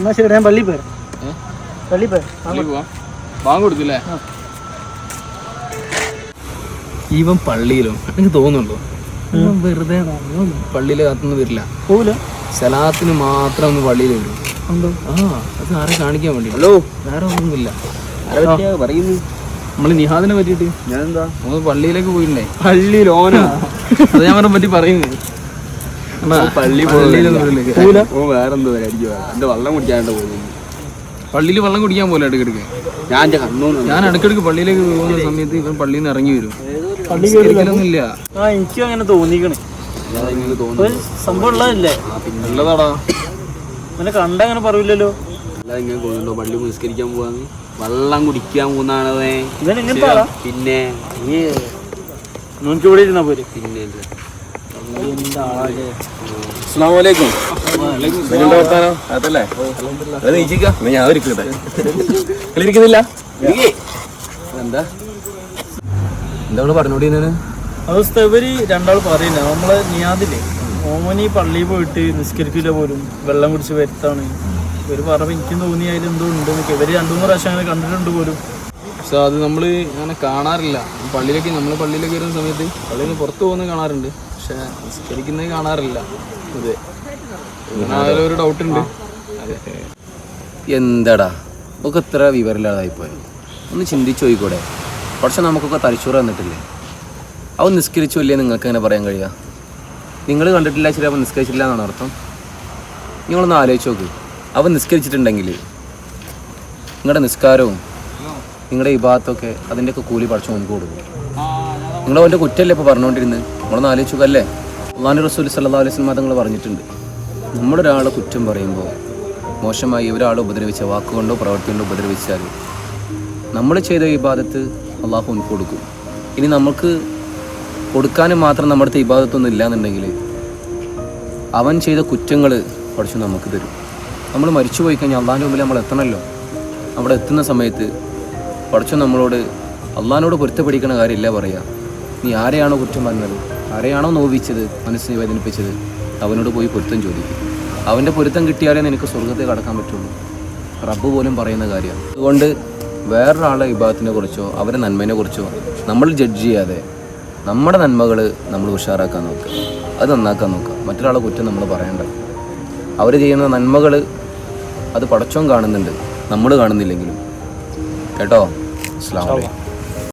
എന്നാ ശരി, ഞാൻ പള്ളി പോരാ. പള്ളി പോവാം. ബാങ്ക് കൊടുത്തില്ലേ? ഇവൻ പള്ളിയിലോ എനിക്ക് തോന്നുന്നുണ്ടോ? വെറുതെ പള്ളിയിലെ കാത്തൊന്നും വരില്ല, പോവില്ല. സലാത്തിന് മാത്രം ഒന്ന് പള്ളിയിൽ വരും. അത് ആരെ കാണിക്കാൻ വേണ്ടി. ഹലോ, വേറെ ഒന്നുമില്ല. പറയുന്നു നമ്മള് നിഹാദിനെ പറ്റിയിട്ട് ഞാനെന്താ പള്ളിയിലേക്ക് പോയില്ലേ? പള്ളിയിൽ ഓനാ അത് ഞാൻ പറ്റി പറയുന്നത്. വേറെന്തോ എന്റെ വെള്ളം കുടിക്കാണ്ട് പോകുന്നു. പള്ളിയിൽ വെള്ളം കുടിക്കാൻ പോലെ ഇടയ്ക്കിടയ്ക്ക് ഞാൻ ഇടയ്ക്കിടയ്ക്ക് പള്ളിയിലേക്ക് പോകുന്ന സമയത്ത് ഇവൻ പള്ളിയിൽ നിന്ന് ഇറങ്ങി വരും. പള്ളിയിലൊന്നുമില്ല. എനിക്കും അങ്ങനെ തോന്നിക്കണേ. സംഭവം ഉള്ളതല്ലേ? ഉള്ളതാടാ, അങ്ങനെ കണ്ട അങ്ങനെ പറയില്ലല്ലോ. ഇങ്ങനെ പോകുന്നുണ്ടോ? പള്ളി നിസ്കരിക്കാൻ പോവാന്ന്, വെള്ളം കുടിക്കാൻ പോകുന്നതാണേ. ഇവൻ എങ്ങനത്തെ ആളാ? പിന്നെ നോക്കി ഇവിടെ ഇരുന്നാ പോരെ. പിന്നെ എന്താ പറഞ്ഞോണ്ടിരുന്നത്? അവസ്ഥ ഇവര് രണ്ടാൾ പറയുന്ന നമ്മളെ നിയാദില്ലേ, ഓമനി പള്ളിയിൽ പോയിട്ട് നിസ്കരിക്കില്ല പോലും, വെള്ളം കുടിച്ച് വരുത്താണ് ഇവര് പറഞ്ഞപ്പോൾ എനിക്കും തോന്നി അതിൽ എന്തോ ഉണ്ട്. ഇവര് 2-3 പ്രാവശ്യം അങ്ങനെ കണ്ടിട്ടുണ്ട് പോലും. പക്ഷെ അത് നമ്മൾ അങ്ങനെ കാണാറില്ല. നമ്മൾ പള്ളിയിലേക്ക് വരുന്ന സമയത്ത് പള്ളിയിൽ നിന്ന് പുറത്ത് പോകുന്നത് കാണാറുണ്ട്, പക്ഷെ നിസ്കരിക്കുന്നത് കാണാറില്ല. അതെ, ഒരു ഡൗട്ടുണ്ട്. എന്താടാ ഒക്കെ ഇത്ര വിവരമില്ലാതായിപ്പോയി? ഒന്ന് ചിന്തിച്ചു പോയിക്കൂടെ? പക്ഷെ നമുക്കൊക്കെ തലച്ചോറ് തന്നിട്ടില്ലേ? അവൻ നിസ്കരിച്ചു ഇല്ലേ നിങ്ങൾക്ക് എങ്ങനെ പറയാൻ കഴിയുക? നിങ്ങൾ കണ്ടിട്ടില്ല ശരി, അവൻ നിസ്കരിച്ചില്ല എന്നാണ് അർത്ഥം? നിങ്ങളൊന്ന് ആലോചിച്ച് നോക്ക്. അവൻ നിസ്കരിച്ചിട്ടുണ്ടെങ്കിൽ നിങ്ങളുടെ നിസ്കാരവും നിങ്ങളുടെ ഇബാദത്തൊക്കെ അതിൻ്റെയൊക്കെ കൂലി പഠിച്ചു മുൻപ് കൊടുക്കും. നിങ്ങൾ അവൻ്റെ കുറ്റമല്ലേ ഇപ്പോൾ പറഞ്ഞുകൊണ്ടിരുന്നത്? നമ്മളൊന്ന് ആലോചിച്ച് നോക്കല്ലേ? അല്ലാഹുവിൻ്റെ റസൂൽ സല്ലല്ലാഹു അലൈഹി വസല്ലം തങ്ങൾ പറഞ്ഞിട്ടുണ്ട്, നമ്മളൊരാളെ കുറ്റം പറയുമ്പോൾ മോശമായി ഒരാളെ ഉപദ്രവിച്ച വാക്കുകൊണ്ടോ പ്രവൃത്തി കൊണ്ടോ ഉപദ്രവിച്ചാൽ നമ്മൾ ചെയ്ത ഇബാദത്ത് അള്ളാഹു മുൻപ് കൊടുക്കും. ഇനി നമുക്ക് കൊടുക്കാനും മാത്രം നമ്മുടെ അടുത്ത് ഇബാദത്തൊന്നും ഇല്ലയെന്നുണ്ടെങ്കിൽ അവൻ ചെയ്ത കുറ്റങ്ങൾ പഠിച്ചു നമുക്ക് തരും. നമ്മൾ മരിച്ചു പോയി കഴിഞ്ഞാൽ അള്ളാഹിൻ്റെ മുമ്പിൽ നമ്മൾ എത്തണമല്ലോ. അവിടെ എത്തുന്ന സമയത്ത് പഠിച്ചു നമ്മളോട് അള്ളാഹിനോട് പൊരുത്തപ്പെടിക്കുന്ന കാര്യമില്ല പറയുക. നീ ആരെയാണോ കുറ്റം പറഞ്ഞത്, ആരെയാണോ നോവിച്ചത്, മനസ്സിനെ വേദനിപ്പിച്ചത്, അവനോട് പോയി പൊരുത്തം ചോദിക്കും. അവൻ്റെ പൊരുത്തം കിട്ടിയാലേ നിനക്ക് സ്വർഗ്ഗത്തിൽ കടക്കാൻ പറ്റുള്ളൂ. റബ്ബ് പോലും പറയുന്ന കാര്യമാണ്. അതുകൊണ്ട് വേറൊരാളെ ഇബാദത്തിനെ കുറിച്ചോ അവരെ നന്മയെ കുറിച്ചോ നമ്മൾ ജഡ്ജ് ചെയ്യാതെ നമ്മുടെ നന്മകൾ നമ്മൾ ഉഷാറാക്കാൻ നോക്കുക, അത് നന്നാക്കാൻ നോക്കുക. മറ്റൊരാളെ കുറ്റം നമ്മൾ പറയേണ്ട. അവർ ചെയ്യുന്ന നന്മകൾ അത് പടച്ചോൻ കാണുന്നുണ്ട്, നമ്മൾ കാണുന്നില്ലെങ്കിലും. കേട്ടോ? അസ്സലാമു അലൈക്കും.